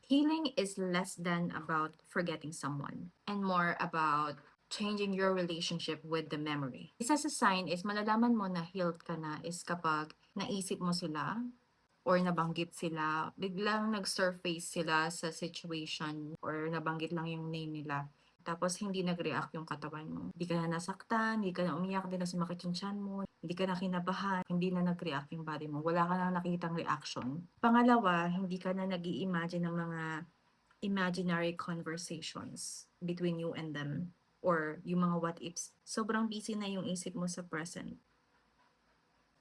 Healing is less than about forgetting someone and more about changing your relationship with the memory. Isa sa sign is malalaman mo na healed ka na is kapag naisip mo sila or nabanggit sila, biglang nag-surface sila sa situation or nabanggit lang yung name nila. Tapos hindi nag-react yung katawan mo. Hindi ka na nasaktan, hindi ka na umiyak, hindi na sumakit yung tiyan mo, hindi ka na kinabahan, hindi na nag-react yung body mo. Wala ka na nakitang reaction. Pangalawa, hindi ka na nag-i-imagine ng mga imaginary conversations between you and them or yung mga what ifs. Sobrang busy na yung isip mo sa present.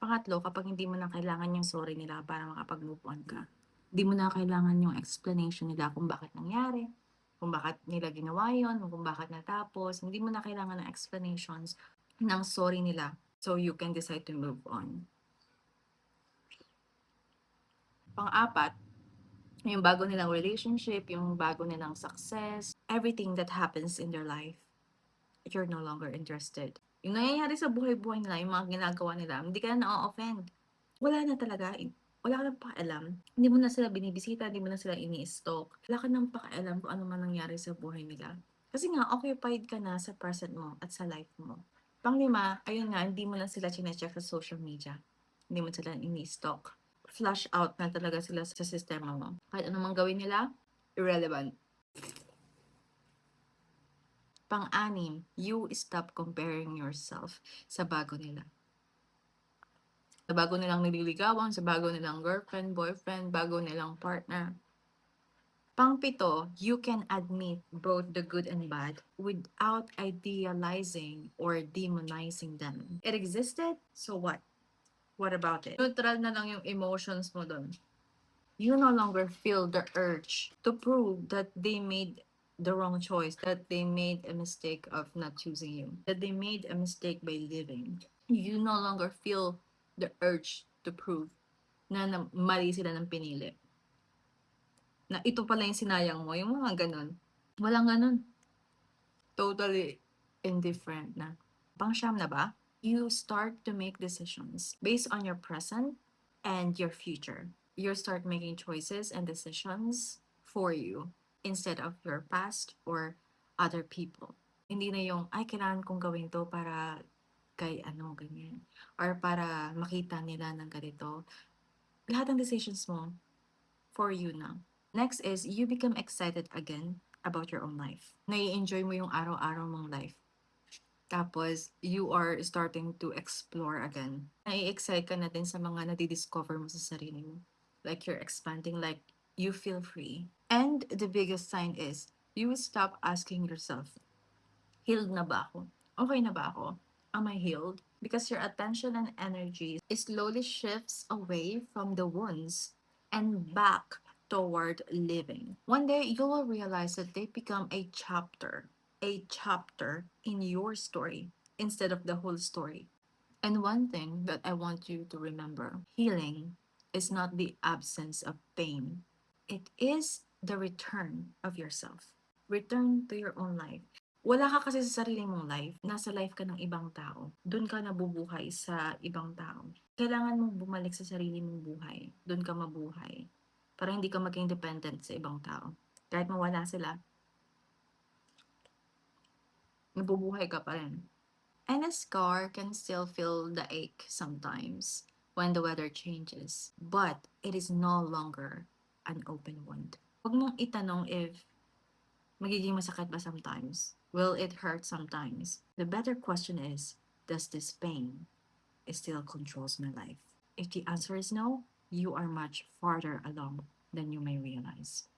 Pangatlo, kapag hindi mo na kailangan yung sorry nila para makapag-move on ka. Hindi mo na kailangan yung explanation nila kung bakit nangyari, kung bakit nila ginawa yun, kung bakit natapos. Hindi mo na kailangan ng explanations ng sorry nila so you can decide to move on. Pang-apat, yung bago nilang relationship, yung bago nilang success, everything that happens in their life, you're no longer interested. Yung nangyayari sa buhay-buhay nila, yung mga ginagawa nila, hindi ka na na-offend. Wala na talaga. Wala ka nang pakialam. Hindi mo na sila binibisita, hindi mo na sila ini-stalk. Wala ka nang pakialam kung ano man nangyari sa buhay nila. Kasi nga, occupied ka na sa present mo at sa life mo. Panglima, ayun nga, hindi mo na sila chinecheck sa social media. Hindi mo sila ini-stalk. Flush out na talaga sila sa sistema mo. Kahit anumang gawin nila, irrelevant. Pang-anim, you stop comparing yourself sa bago nila. Sa bago nilang nililigawan, sa bago nilang girlfriend, boyfriend, bago nilang partner. Pang-pito, you can admit both the good and bad without idealizing or demonizing them. It existed, so what? What about it? Neutral na lang yung emotions mo dun. You no longer feel the urge to prove that they made the wrong choice, that they made a mistake of not choosing you, that they made a mistake by living. You no longer feel the urge to prove na mali sila ng pinili. Na ito pala yung sinayang mo, yung mga ganun. Walang ganun. Totally indifferent na. Pang-siyam na ba? You start to make decisions based on your present and your future. You start making choices and decisions for you instead of your past or other people. Hindi na yung, ay, kailangan kong gawin to para kay ano, ganyan. Or para makita nila ng ganito. Lahat ng decisions mo for you na. Next is, you become excited again about your own life. Nai-enjoy mo yung araw-araw mong life. Tapos, you are starting to explore again. Nai-excite ka na din sa mga nadidiscover mo sa sarili mo. Like, you're expanding, like, you feel free. And the biggest sign is, you will stop asking yourself, healed na ba ako? Okay na ba ako? Am I healed? Because your attention and energy slowly shifts away from the wounds and back toward living. One day, you will realize that they become a chapter in your story instead of the whole story. And one thing that I want you to remember, healing is not the absence of pain. It is the return of yourself. Return to your own life. Wala ka kasi sa sarili mong life. Nasa life ka ng ibang tao. Doon ka nabubuhay sa ibang tao. Kailangan mong bumalik sa sarili mong buhay. Doon ka mabuhay. Para hindi ka maging dependent sa ibang tao. Kahit mawala sila, nabubuhay ka pa rin. And a scar can still feel the ache sometimes when the weather changes. But it is no longer an open wound. Huwag mong itanong if magiging masakit ba sometimes? Will it hurt sometimes? The better question is, does this pain still controls my life? If the answer is no, you are much farther along than you may realize.